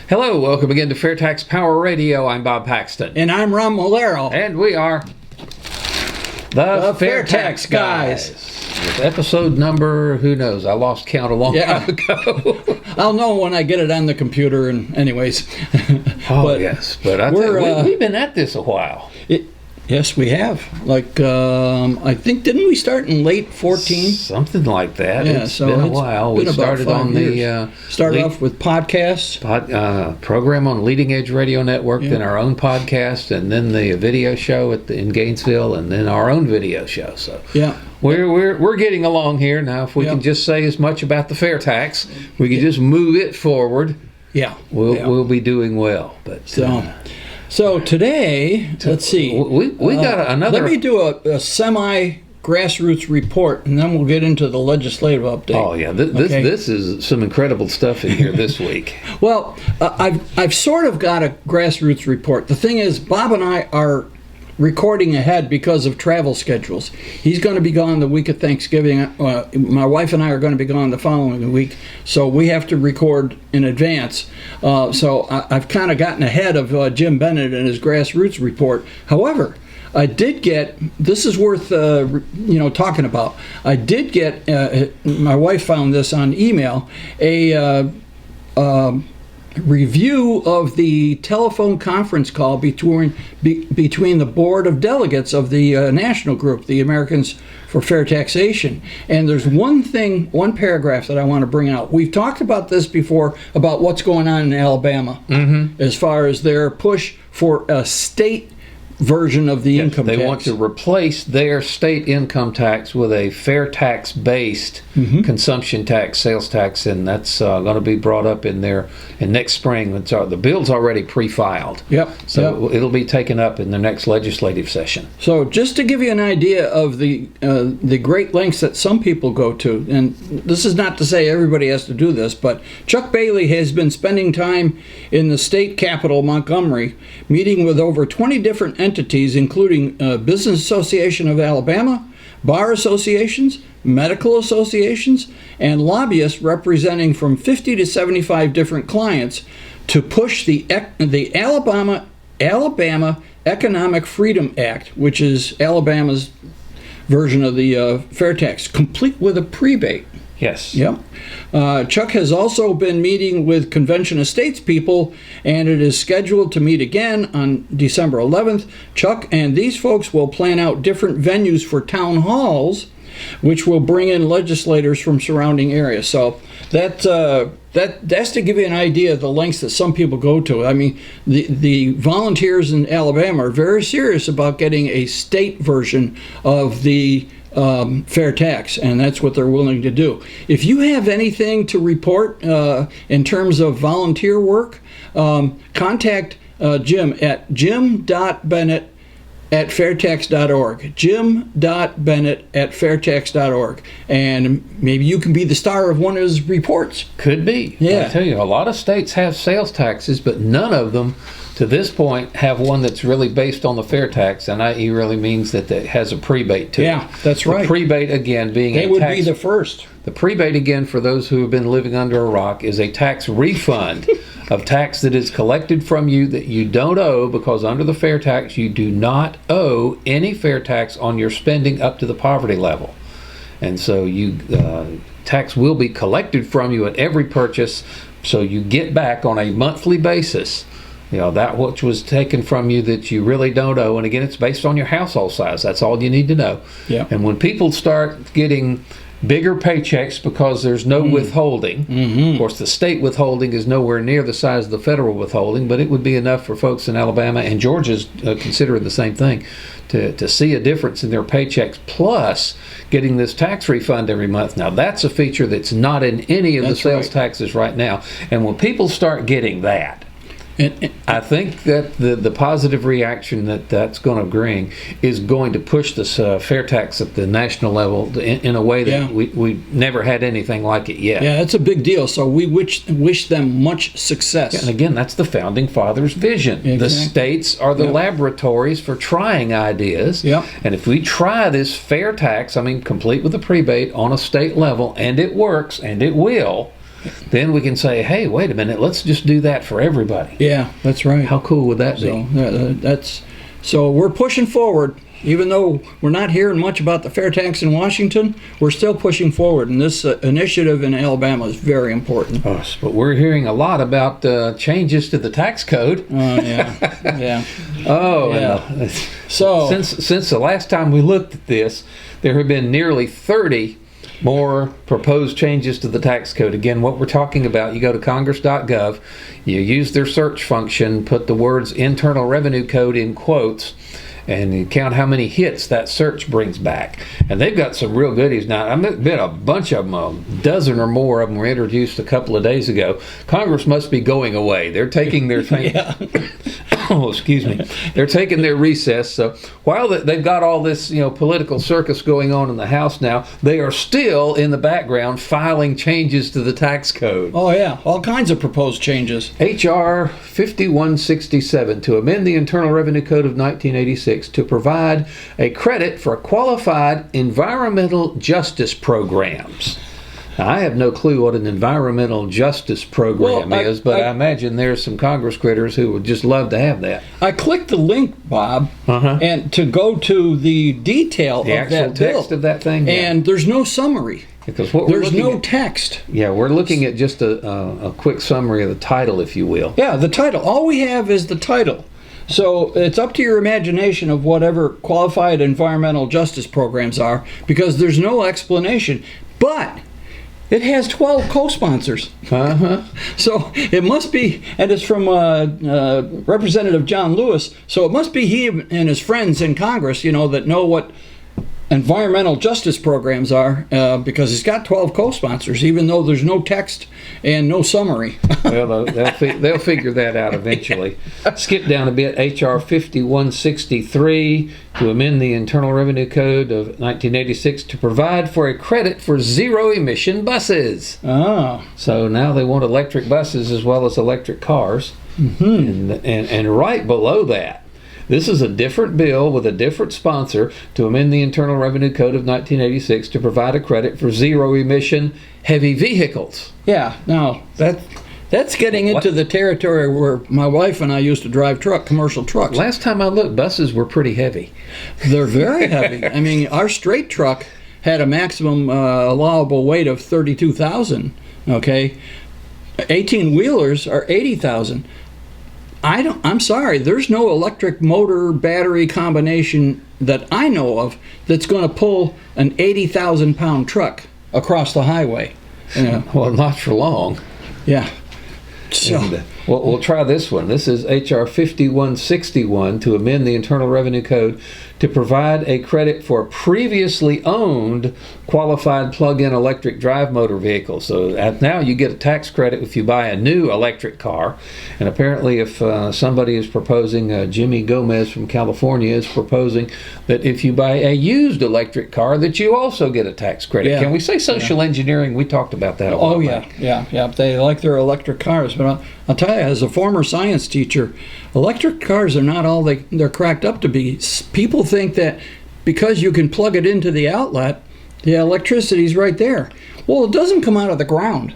Hello, welcome again to FAIRtax Power Radio. I'm Bob Paxton. And I'm Ron Molero. And we are the FAIRtax Guys. With episode number, who knows? I lost count a long time ago. I'll know when I get it on the computer. And anyways. But we've been at this a while. Yes, we have. I think, didn't we start in late 14? Something like that. Yeah, it's been a while. We started on started off with podcasts. Program on Leading Edge Radio Network, then our own podcast, and then the video show in Gainesville, and then our own video show. So we're getting along here now. If we can just say as much about the FAIRtax, we can just move it forward. We'll be doing well. But So today, let's see. We got another. Let me do a semi-grassroots report, and then we'll get into the legislative update. Oh yeah, this is some incredible stuff in here this week. Well, I've sort of got a grassroots report. The thing is, Bob and I are recording ahead because of travel schedules. He's going to be gone the week of Thanksgiving. My wife and I are going to be gone the following week, so we have to record in advance. So I've kind of gotten ahead of Jim Bennett and his grassroots report. However, I did get, this is worth talking about. I did get, my wife found this on email, a review of the telephone conference call between the board of delegates of the national group, the Americans for Fair Taxation. And there's one paragraph that I want to bring out. We've talked about this before, about what's going on in Alabama as far as their push for a state version of the income tax. They want to replace their state income tax with a fair tax based consumption tax, sales tax, and that's going to be brought up in next spring. The bill's already pre-filed. So it'll be taken up in the next legislative session. So just to give you an idea of the great lengths that some people go to, and this is not to say everybody has to do this, but Chuck Bailey has been spending time in the state capital, Montgomery, meeting with over 20 different entities, including Business Association of Alabama, bar associations, medical associations, and lobbyists representing from 50 to 75 different clients to push the Alabama Economic Freedom Act, which is Alabama's version of the fair tax, complete with a prebate. Yes. Yep. Chuck has also been meeting with Convention of States people, and it is scheduled to meet again on December 11th. Chuck and these folks will plan out different venues for town halls, which will bring in legislators from surrounding areas. So that's to give you an idea of the lengths that some people go to. I mean, the volunteers in Alabama are very serious about getting a state version of the fair tax, and that's what they're willing to do. If you have anything to report in terms of volunteer work, contact Jim at jim.bennett@fairtax.org. jim.bennett@fairtax.org. And maybe you can be the star of one of his reports. Could be. Yeah. I tell you, a lot of states have sales taxes, but none of them to this point have one that's really based on the fair tax, and i.e. really means that it has a prebate to it. Yeah, that's right. The prebate, again, being they would be the first. The prebate, again, for those who have been living under a rock, is a tax refund of tax that is collected from you that you don't owe, because under the fair tax, you do not owe any fair tax on your spending up to the poverty level. And so tax will be collected from you at every purchase, so you get back on a monthly basis that which was taken from you that you really don't owe. And again, it's based on your household size. That's all you need to know. Yeah. And when people start getting bigger paychecks because there's no withholding, of course the state withholding is nowhere near the size of the federal withholding, but it would be enough for folks in Alabama, and Georgia's considering the same thing, to see a difference in their paychecks, plus getting this tax refund every month. Now that's a feature that's not in any of the sales taxes right now. And when people start getting that, I think that the positive reaction that's going to bring is going to push this fair tax at the national level in a way that we never had anything like it yet. Yeah, that's a big deal. So we wish them much success. Yeah, and again, that's the Founding Fathers' vision. Exactly. The states are the laboratories for trying ideas. Yep. And if we try this fair tax, complete with a prebate on a state level, and it works, and it will, then we can say, hey, wait a minute, let's just do that for everybody. Yeah, that's right. How cool would that So be? so we're pushing forward. Even though we're not hearing much about the fair tax in Washington, we're still pushing forward, and this initiative in Alabama is very important. Yes, but we're hearing a lot about changes to the tax code. Yeah. Oh, Yeah. and, So since the last time we looked at this, there have been nearly 30 more proposed changes to the tax code. Again, what we're talking about, you go to Congress.gov, you use their search function, put the words Internal Revenue Code in quotes, and you count how many hits that search brings back. And they've got some real goodies now. I've been a bunch of them, a dozen or more of them were introduced a couple of days ago. Congress must be going away. They're taking their thing. Oh, excuse me. They're taking their recess. So while they've got all this, political circus going on in the House now, they are still in the background filing changes to the tax code. Oh yeah, all kinds of proposed changes. H.R. 5167 to amend the Internal Revenue Code of 1986 to provide a credit for qualified environmental justice programs. Now, I have no clue what an environmental justice program is, but I imagine there's some Congress critters who would just love to have that. I clicked the link, Bob, and to go to the detail The of actual that bill, text of that thing? Yeah. and there's no summary. Because what There's we're looking no at, text. yeah, we're looking at just a quick summary of the title, if you will. Yeah, the title. All we have is the title. So it's up to your imagination of whatever qualified environmental justice programs are, because there's no explanation. But it has 12 co-sponsors. So it must be, and it's from Representative John Lewis, so it must be he and his friends in Congress, that know what environmental justice programs are, because it's got 12 co-sponsors, even though there's no text and no summary. Well, they'll figure that out eventually. Skip down a bit. H.R. 5163 to amend the Internal Revenue Code of 1986 to provide for a credit for zero-emission buses. Oh. So now they want electric buses as well as electric cars. And right below that, this is a different bill with a different sponsor to amend the Internal Revenue Code of 1986 to provide a credit for zero-emission heavy vehicles. Yeah, now that's getting into the territory where my wife and I used to drive commercial trucks. Last time I looked, buses were pretty heavy. They're very heavy. I mean, our straight truck had a maximum allowable weight of 32,000, okay? 18-wheelers are 80,000. I'm sorry, there's no electric motor battery combination that I know of that's going to pull an 80,000 pound truck across the highway. Well, not for long. Yeah. So, we'll try this one. This is H.R. 5161 to amend the Internal Revenue Code to provide a credit for previously owned qualified plug-in electric drive motor vehicles. So now you get a tax credit if you buy a new electric car. And apparently if somebody is proposing, Jimmy Gomez from California is proposing that if you buy a used electric car that you also get a tax credit. Yeah. Can we say social engineering? We talked about that a while back. Yeah. They like their electric cars. But I'll tell you, as a former science teacher, electric cars are not all they're cracked up to be. People think that because you can plug it into the outlet, the electricity's right there. Well, it doesn't come out of the ground.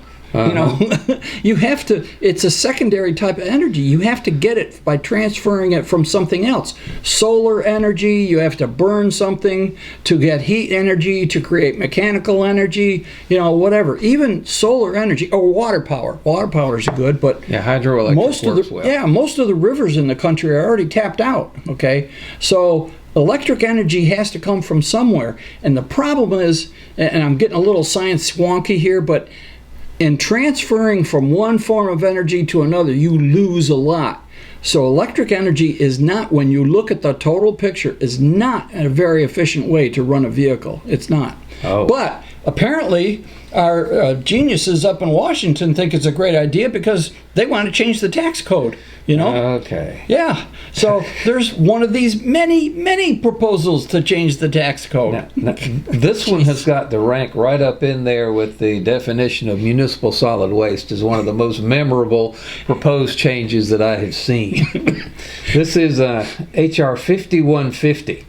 You have to, it's a secondary type of energy. You have to get it by transferring it from something else. Solar energy, you have to burn something to get heat energy, to create mechanical energy, whatever. Even solar energy, or water power. Water power is good, but hydroelectric works well. Most of the rivers in the country are already tapped out, okay? So electric energy has to come from somewhere. And the problem is, and I'm getting a little science wonky here, but in transferring from one form of energy to another, you lose a lot. So electric energy is not, when you look at the total picture, is not a very efficient way to run a vehicle. It's not. Oh. But apparently our geniuses up in Washington think it's a great idea because they want to change the tax code. Okay. Yeah. So there's one of these many proposals to change the tax code. Now, this one has got to rank right up in there with the definition of municipal solid waste as one of the most memorable proposed changes that I have seen. This is H.R. 5150.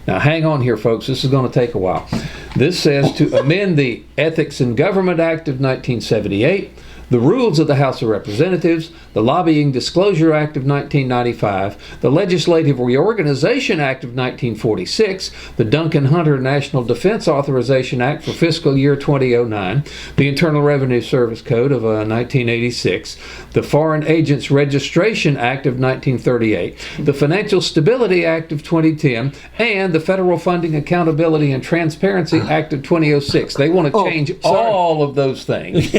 Now hang on here, folks. This is going to take a while. This says to amend the Ethics in Government Act of 1978, the rules of the House of Representatives, the Lobbying Disclosure Act of 1995, the Legislative Reorganization Act of 1946, the Duncan Hunter National Defense Authorization Act for fiscal year 2009, the Internal Revenue Service Code of 1986, the Foreign Agents Registration Act of 1938, the Financial Stability Act of 2010, and the Federal Funding Accountability and Transparency Act of 2006. They want to change all of those things.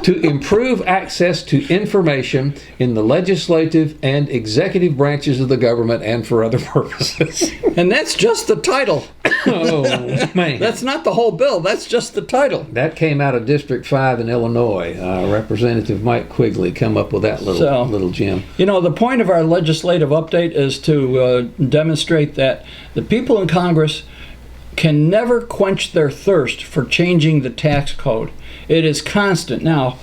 To improve access to information in the legislative and executive branches of the government and for other purposes. And that's just the title. Oh, man. That's not the whole bill. That's just the title. That came out of District 5 in Illinois. Representative Mike Quigley come up with that little gem. You know, the point of our legislative update is to demonstrate that the people in Congress can never quench their thirst for changing the tax code. It is constant. Now,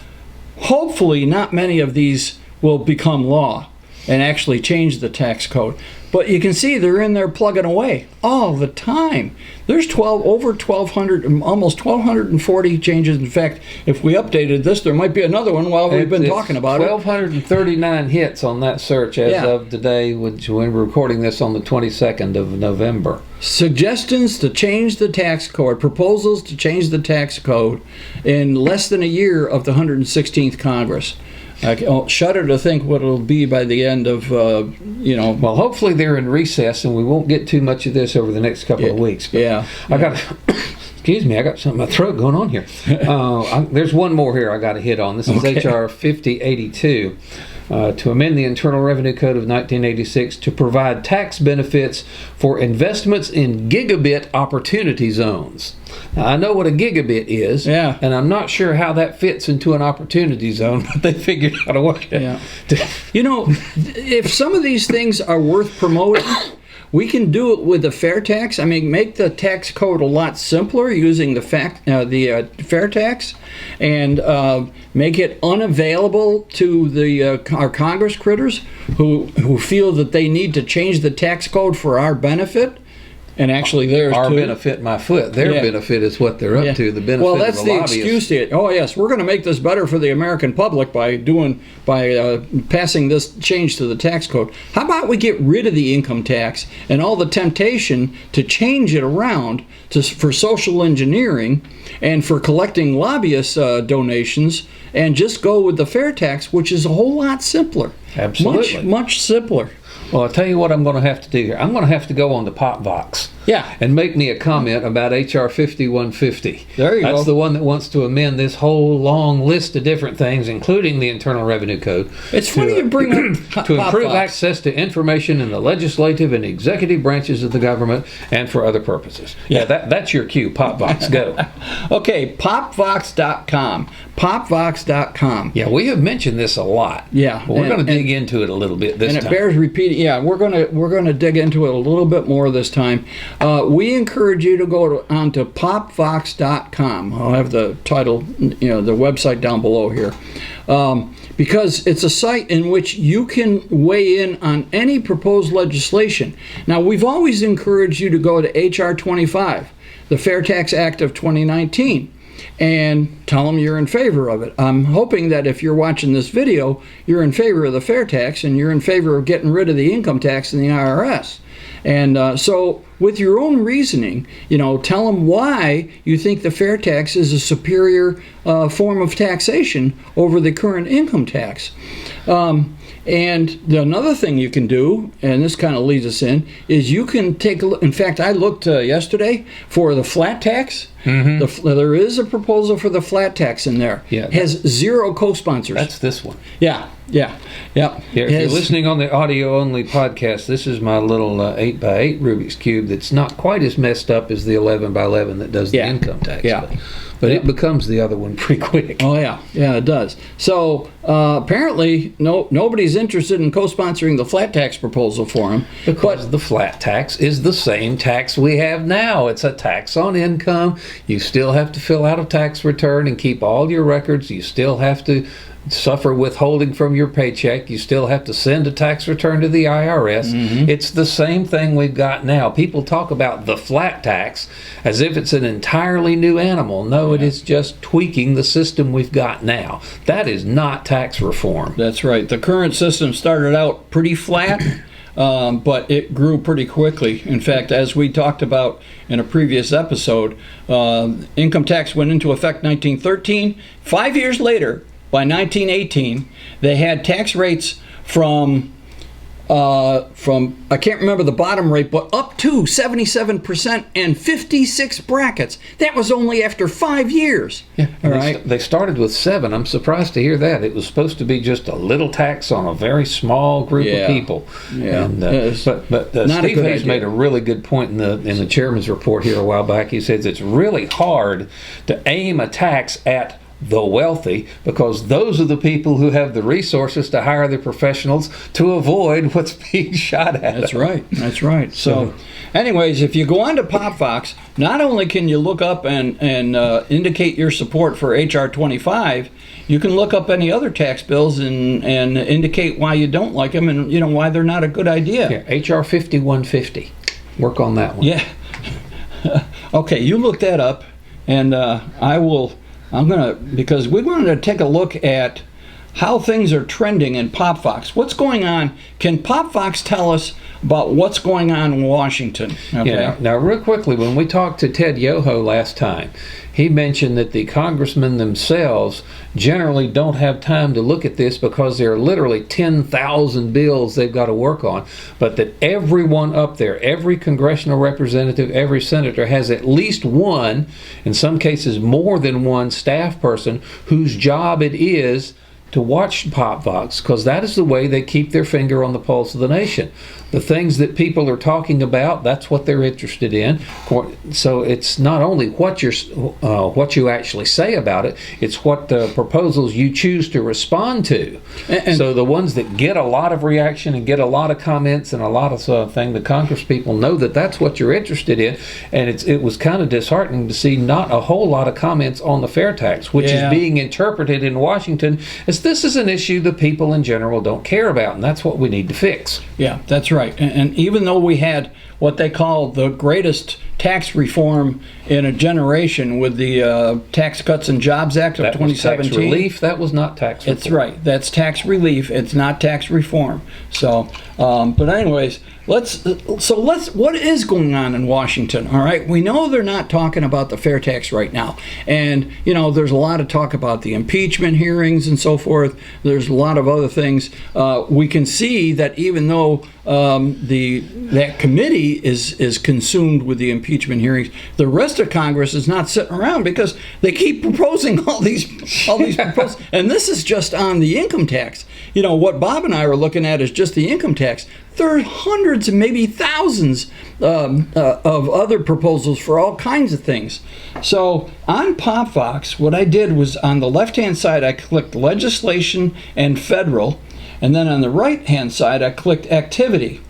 hopefully not many of these will become law and actually change the tax code. But you can see they're in there plugging away all the time. There's over 1,200, almost 1,240 changes. In fact, if we updated this, there might be another one while we've been talking about 1,239 hits on that search as of today, when we're recording this on the 22nd of November. Suggestions to change the tax code, proposals to change the tax code in less than a year of the 116th Congress. I shudder to think what it'll be by the end of, Well, hopefully they're in recess and we won't get too much of this over the next couple of weeks. But I got excuse me, I got something in my throat going on here. There's one more here I got to hit on. This is H.R. 5082. To amend the Internal Revenue Code of 1986 to provide tax benefits for investments in gigabit opportunity zones. Now, I know what a gigabit is, and I'm not sure how that fits into an opportunity zone, but they figured out a way. You know, if some of these things are worth promoting, we can do it with the FAIRtax. I mean, make the tax code a lot simpler using the FAIRtax, and make it unavailable to our Congress critters who feel that they need to change the tax code for our benefit. And actually, theirs our too. benefit, my foot. Their benefit is what they're up to. The benefit. Well, that's of the excuse to it. Oh yes, we're going to make this better for the American public by passing this change to the tax code. How about we get rid of the income tax and all the temptation to change it around for social engineering and for collecting lobbyist donations, and just go with the FAIRtax, which is a whole lot simpler. Absolutely, much simpler. Well, I'll tell you what I'm going to have to do here. I'm going to have to go on the Popvox. And make me a comment about H.R. 5150. There you go. That's the one that wants to amend this whole long list of different things, including the Internal Revenue Code. It's funny you bring up to improve access to information in the legislative and executive branches of the government and for other purposes. That's your cue. Popvox, go. Okay, Popvox.com. Popvox.com. Yeah, we have mentioned this a lot. Yeah, but we're going to dig into it a little bit this time. And it bears repeating. Yeah, we're going to dig into it a little bit more this time. We encourage you to go onto Popvox.com. I'll have the title, the website down below here, because it's a site in which you can weigh in on any proposed legislation. Now, we've always encouraged you to go to H.R. 25, the FAIRtax Act of 2019. And tell them you're in favor of it. I'm hoping that if you're watching this video, you're in favor of the FAIRtax and you're in favor of getting rid of the income tax in the IRS. And so with your own reasoning, tell them why you think the FAIRtax is a superior form of taxation over the current income tax. And another thing you can do, and this kind of leads us in, is you can take a look. In fact, I looked yesterday for the flat tax. There is a proposal for the flat tax in there. It has 0 co-sponsors. That's this one. Yeah. If you're listening on the audio-only podcast, this is my little 8x8 Rubik's Cube that's not quite as messed up as the 11x11 that does the income tax. But but it becomes the other one pretty quick. Oh yeah, it does. So apparently, nobody's interested in co-sponsoring the flat tax proposal for him. Because the flat tax is the same tax we have now. It's a tax on income. You still have to fill out a tax return and keep all your records. You still have to suffer withholding from your paycheck. You still have to send a tax return to the IRS. It's the same thing we've got now. People talk about the flat tax as if it's an entirely new animal. No, it is just tweaking the system we've got now. That is not tax reform. That's right. The current system started out pretty flat, but it grew pretty quickly. In fact, as we talked about in a previous episode, income tax went into effect 1913. 5 years later, by 1918, they had tax rates from I can't remember the bottom rate, but up to 77% and 56 brackets. That was only after 5 years. Yeah, all right. They started with 7. I'm surprised to hear that. It was supposed to be just a little tax on a very small group of people. Yeah. And, but Steve Hayes made a really good point in the chairman's report here a while back. He says it's really hard to aim a tax at the wealthy, because those are the people who have the resources to hire the professionals to avoid what's being shot at. That's right. That's right. So, anyways, if you go on to Popvox, not only can you look up and indicate your support for HR 25, you can look up any other tax bills and indicate why you don't like them and why they're not a good idea. Yeah, HR 5150. Work on that one. Yeah. Okay, you look that up, and because we wanted to take a look at how things are trending in Popvox. What's going on? Can Popvox tell us about what's going on in Washington? Okay. Yeah, now, real quickly, when we talked to Ted Yoho last time, he mentioned that the congressmen themselves generally don't have time to look at this because there are literally 10,000 bills they've got to work on, but that everyone up there, every congressional representative, every senator has at least one, in some cases more than one, staff person whose job it is to watch Popvox, because that is the way they keep their finger on the pulse of the nation. The things that people are talking about, that's what they're interested in. So it's not only what you actually say about it, it's what the proposals you choose to respond to. And so the ones that get a lot of reaction and get a lot of comments and a lot of thing, the Congress people know that that's what you're interested in. And it was kind of disheartening to see not a whole lot of comments on the fair tax, which is being interpreted in Washington as this is an issue the people in general don't care about, and that's what we need to fix. Yeah, that's right. And even though we had what they call the greatest tax reform in a generation with the Tax Cuts and Jobs Act of 2017. Tax relief. That was not tax reform. It's right. That's tax relief. It's not tax reform. So, but anyways, let's what is going on in Washington? All right, we know they're not talking about the fair tax right now, and there's a lot of talk about the impeachment hearings and so forth. There's a lot of other things. We can see that even though that committee is consumed with the impeachment hearings, the rest of Congress is not sitting around because they keep proposing all these proposals, and this is just on the income tax. What Bob and I are looking at is just the income tax. There are hundreds and maybe thousands of other proposals for all kinds of things. So on Popvox, what I did was on the left-hand side, I clicked legislation and federal, and then on the right-hand side, I clicked activity.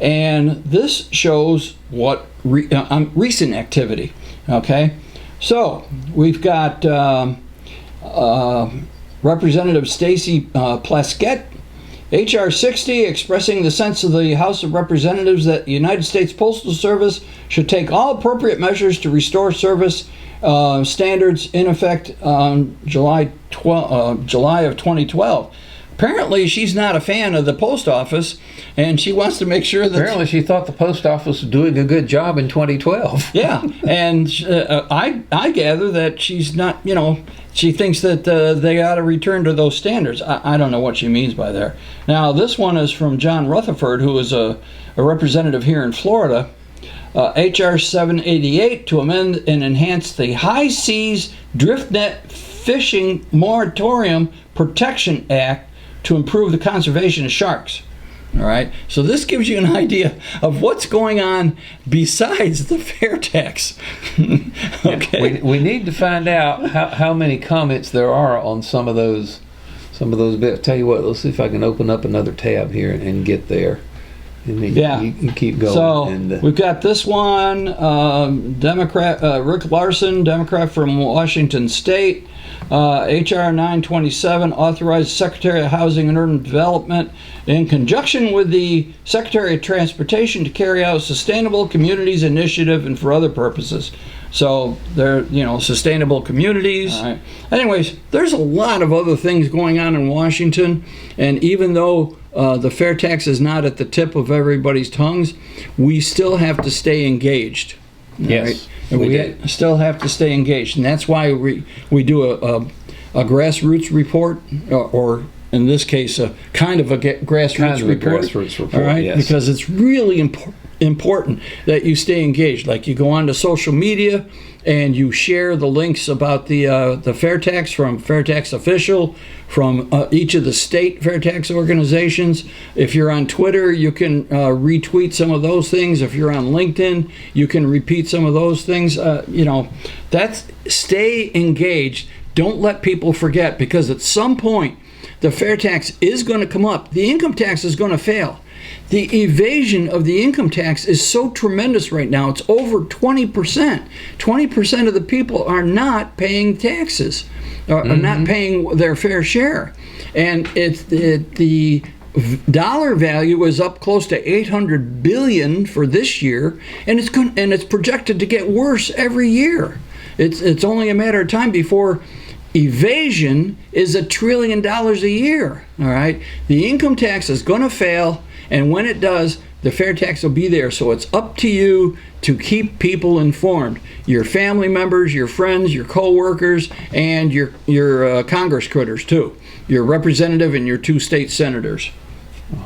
And this shows what recent activity. Okay, so we've got Representative Stacey Plaskett, H.R. 60, expressing the sense of the House of Representatives that the United States Postal Service should take all appropriate measures to restore service standards in effect on July of 2012. Apparently, she's not a fan of the post office, and she wants to make sure that... Apparently, she thought the post office was doing a good job in 2012. Yeah, and I gather that she's not, she thinks that they ought to return to those standards. I don't know what she means by there. Now, this one is from John Rutherford, who is a representative here in Florida. H.R. 788 to amend and enhance the High Seas Drift Net Fishing Moratorium Protection Act to improve the conservation of sharks. All right. So this gives you an idea of what's going on besides the fair tax. Okay. We need to find out how many comments there are on some of those bits. Tell you what, let's see if I can open up another tab here and get there. And then you can keep going. So we've got this one, Democrat Rick Larson, Democrat from Washington State. H.R. 927 authorized Secretary of Housing and Urban Development in conjunction with the Secretary of Transportation to carry out Sustainable Communities Initiative and for other purposes. So they're, sustainable communities. All right. Anyways, there's a lot of other things going on in Washington, and even though the fair tax is not at the tip of everybody's tongues, we still have to stay engaged. Yes. Right? And we still have to stay engaged, and that's why we do a grassroots report, or in this case, a kind of a grassroots report. All right, yes. Because it's really important that you stay engaged. Like you go onto social media and you share the links about the fair tax from FAIRtax Official, from each of the state fair tax organizations. If you're on Twitter, you can retweet some of those things. If you're on LinkedIn, you can repeat some of those things. That's stay engaged. Don't let people forget, because at some point the fair tax is going to come up. The income tax is going to fail. The evasion of the income tax is so tremendous right now. It's over 20%. 20% of the people are not paying taxes, are not paying their fair share. And the dollar value is up close to $800 billion for this year, and it's projected to get worse every year. It's only a matter of time before evasion is $1 trillion a year. All right, the income tax is going to fail. And when it does, the fair tax will be there. So it's up to you to keep people informed. Your family members, your friends, your co-workers, and your Congress critters too. Your representative and your 2 state senators.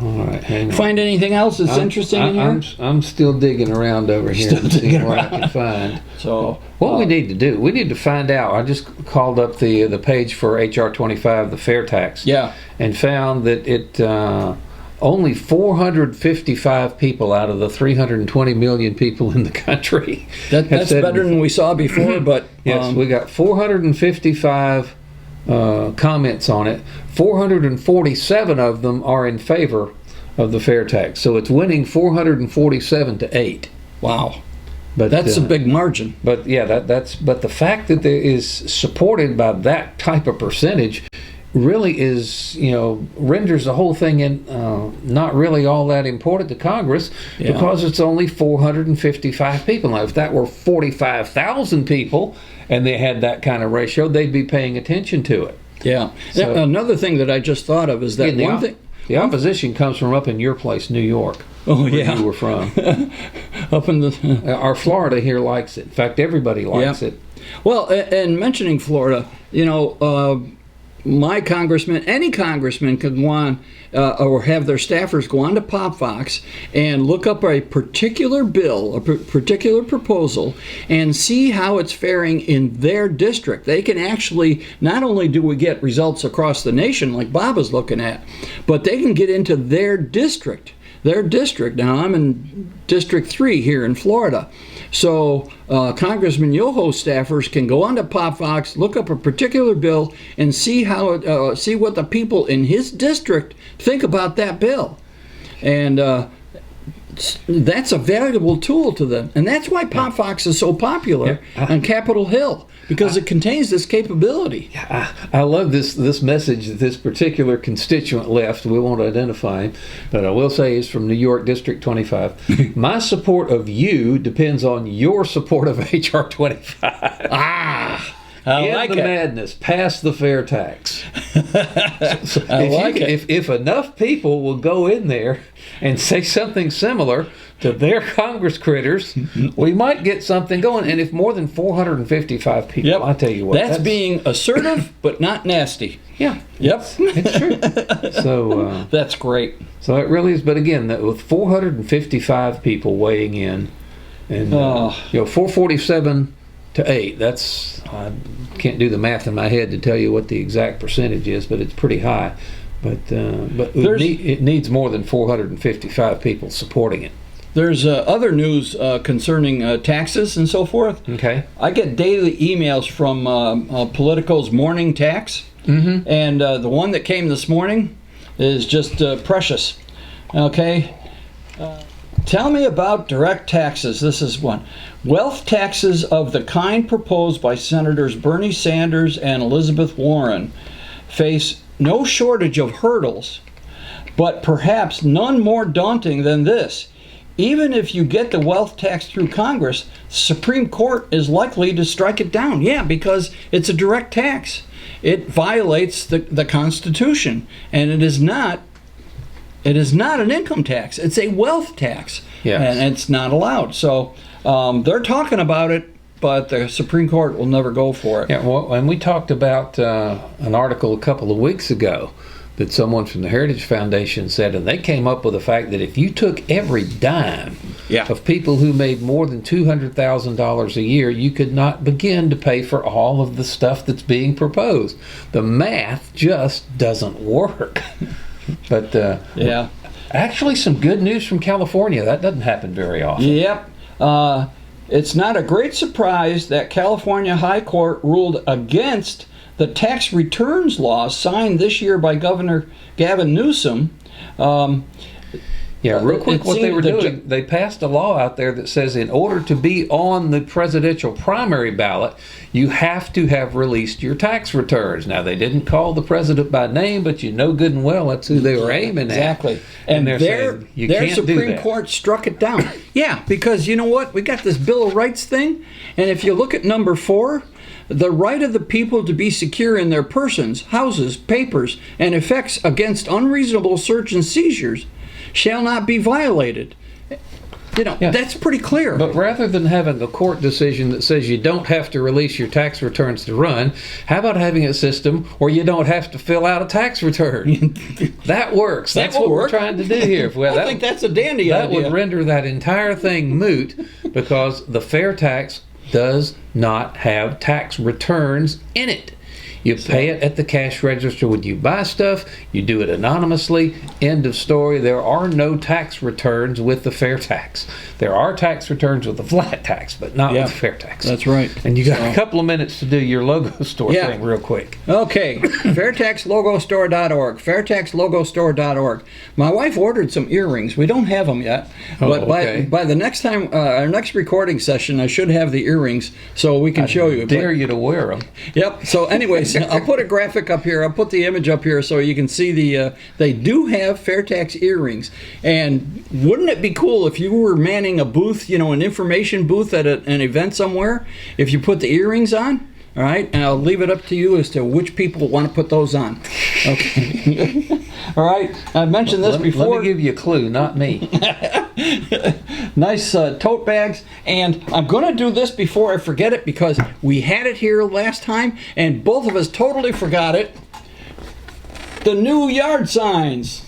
All right, hang on. Find anything else that's interesting in here? I'm still digging around over here and seeing what I can find. So what we need to do, we need to find out. I just called up the page for HR 25, the fair tax. Yeah. And found that it... only 455 people out of the 320 million people in the country. That's better than we saw before, but... Yes, we got 455 comments on it. 447 of them are in favor of the fair tax. So it's winning 447 to 8. Wow. But that's a big margin. But yeah, but the fact that it is supported by that type of percentage really is, renders the whole thing not really all that important to Congress, because it's only 455 people. Now, if that were 45,000 people and they had that kind of ratio, they'd be paying attention to it. Yeah. So, another thing that I just thought of is that the opposition comes from up in your place, New York. Oh, where yeah. you were from. Up in the... Our Florida here likes it. In fact, everybody likes it. Well, and mentioning Florida, my congressman, any congressman could go on or have their staffers go on to Popvox and look up a particular bill, a particular proposal, and see how it's faring in their district. They can actually, not only do we get results across the nation like Bob is looking at, but they can get into their district. Now, I'm in District 3 here in Florida. So Congressman Yoho's staffers can go onto Popvox, look up a particular bill, and see see what the people in his district think about that bill. And that's a valuable tool to them. And that's why Popvox is so popular on Capitol Hill, because it contains this capability. I love this message that this particular constituent left. We won't identify him, but I will say he's from New York District 25. My support of you depends on your support of HR 25. I like the madness. Pass the fair tax. If enough people will go in there and say something similar to their Congress critters, we might get something going. And if more than 455 people, I tell you what, that's being assertive but not nasty. Yeah. Yep. It's true. So that's great. So it really is. But again, with 455 people weighing in, and 447 to 8. I can't do the math in my head to tell you what the exact percentage is, but it's pretty high. But it needs more than 455 people supporting it. There's other news concerning taxes and so forth. Okay. I get daily emails from Politico's Morning Tax, and the one that came this morning is just precious. Okay. Tell me about direct taxes. This is one. Wealth taxes of the kind proposed by Senators Bernie Sanders and Elizabeth Warren face no shortage of hurdles, but perhaps none more daunting than this. Even if you get the wealth tax through Congress, the Supreme Court is likely to strike it down. Yeah, because it's a direct tax. It violates the Constitution, and it is not an income tax. It's a wealth tax, and it's not allowed. So they're talking about it, but the Supreme Court will never go for it. Yeah, well, and we talked about an article a couple of weeks ago that someone from the Heritage Foundation said, and they came up with the fact that if you took every dime of people who made more than $200,000 a year, you could not begin to pay for all of the stuff that's being proposed. The math just doesn't work. But actually some good news from California. That doesn't happen very often. Yep. It's not a great surprise that California High Court ruled against the tax returns law signed this year by Governor Gavin Newsom. Real quick, what they were doing, they passed a law out there that says in order to be on the presidential primary ballot, you have to have released your tax returns. Now, they didn't call the president by name, but you know good and well that's who they were aiming at. Exactly. And they're saying you can't do that. Their Supreme Court struck it down. Yeah, because you know what? We got this Bill of Rights thing, and if you look at number 4, the right of the people to be secure in their persons, houses, papers, and effects against unreasonable search and seizures shall not be violated. That's pretty clear. But rather than having a court decision that says you don't have to release your tax returns to run, how about having a system where you don't have to fill out a tax return? That works. That's what we're trying to do here. I think that's a dandy idea. That would render that entire thing moot because the fair tax does not have tax returns in it. You pay it at the cash register when you buy stuff. You do it anonymously. End of story. There are no tax returns with the fair tax. There are tax returns with the flat tax, but not with the fair tax. That's right. And you got a couple of minutes to do your logo store thing real quick. Okay. FairtaxLogoStore.org. FairtaxLogoStore.org. My wife ordered some earrings. We don't have them yet. But by the next time, our next recording session, I should have the earrings so we can show you. I dare you to wear them. Yep. So anyways, I'll put a graphic up here. I'll put the image up here so you can see they do have FairTax earrings. And wouldn't it be cool if you were manning a booth, an information booth at an event somewhere, if you put the earrings on? All right, and I'll leave it up to you as to which people want to put those on. Okay. All right, I mentioned this before. Let me give you a clue, not me. Nice tote bags, and I'm going to do this before I forget it because we had it here last time, and both of us totally forgot it. The new yard signs.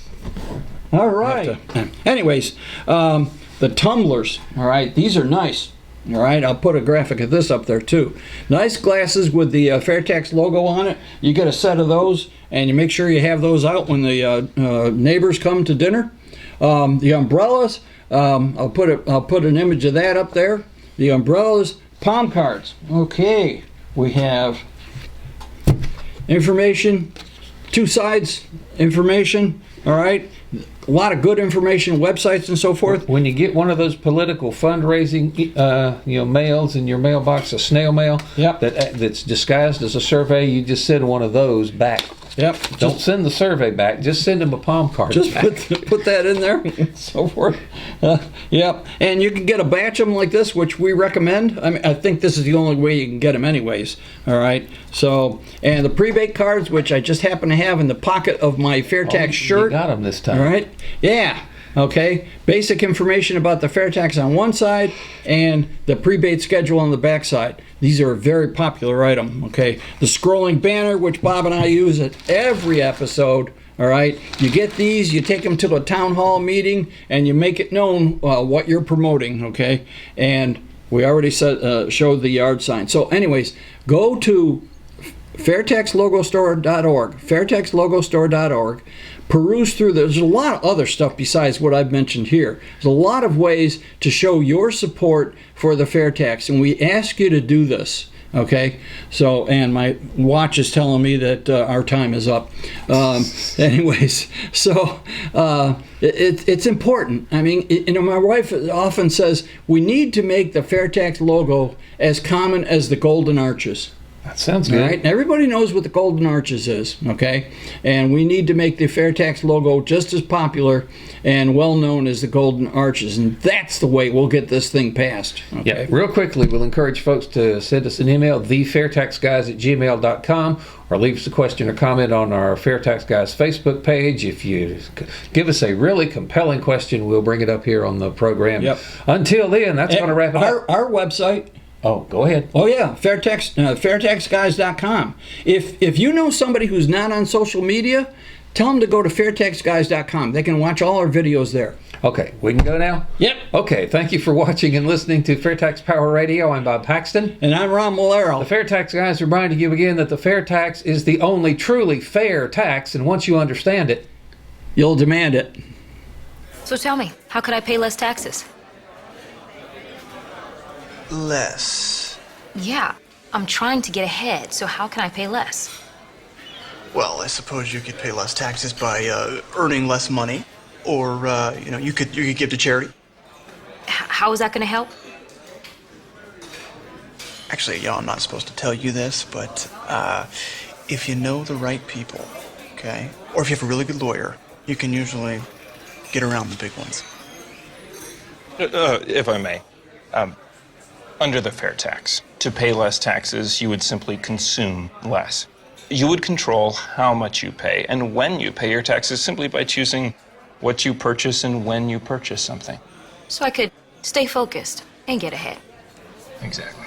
All right. Anyways, the tumblers. All right, these are nice. All right, I'll put a graphic of this up there too. Nice glasses with the FairTax logo on it. You get a set of those, and you make sure you have those out when the neighbors come to dinner. The umbrellas. I'll put an image of that up there. The umbrellas, palm cards. Okay, we have information, 2 sides information. All right. A lot of good information, websites and so forth. When you get one of those political fundraising, mails in your mailbox, a snail mail, that's disguised as a survey, you just send one of those back. Yep. Don't send the survey back. Just send them a palm card. Just put that in there and so forth. Yep. And you can get a batch of them like this, which we recommend. I think this is the only way you can get them anyways. All right. So, and the prebate cards, which I just happen to have in the pocket of my FairTax shirt. You got them this time. All right. Yeah. Okay. Basic information about the FairTax on one side and the prebate schedule on the back side. These are a very popular item. Okay. The scrolling banner, which Bob and I use at every episode. All right. You get these, you take them to a town hall meeting, and you make it known what you're promoting. Okay. And we already showed the yard sign. So anyways, go to FairtaxLogoStore.org. FairtaxLogoStore.org. Peruse through. There's a lot of other stuff besides what I've mentioned here. There's a lot of ways to show your support for the fair tax, and we ask you to do this. Okay, so, and my watch is telling me that our time is up. Anyways, so it's important. I mean, my wife often says we need to make the fair tax logo as common as the golden arches. That sounds good. All right, and everybody knows what the golden arches is, okay? And we need to make the FairTax logo just as popular and well known as the golden arches, and that's the way we'll get this thing passed. Okay? Yeah, real quickly, we'll encourage folks to send us an email, thefairtaxguys@gmail.com, or leave us a question or comment on our FairTax Guys Facebook page. If you give us a really compelling question, we'll bring it up here on the program. Yep. Until then, that's going to wrap it up. Our website. Oh, go ahead. Oh yeah, FairtaxGuys.com. If you know somebody who's not on social media, tell them to go to FairtaxGuys.com. They can watch all our videos there. Okay, we can go now? Yep. Okay, thank you for watching and listening to FairTax Power Radio. I'm Bob Paxton. And I'm Ron Malero. The FairTax Guys reminding you again that the fair tax is the only truly fair tax, and once you understand it, you'll demand it. So tell me, how could I pay less taxes? Less. Yeah, I'm trying to get ahead, so how can I pay less? Well, I suppose you could pay less taxes by earning less money, or you could give to charity. How is that going to help? Actually, I'm not supposed to tell you this, but if you know the right people, okay, or if you have a really good lawyer, you can usually get around the big ones. If I may. Under the fair tax, to pay less taxes, you would simply consume less. You would control how much you pay and when you pay your taxes simply by choosing what you purchase and when you purchase something. So I could stay focused and get ahead. Exactly.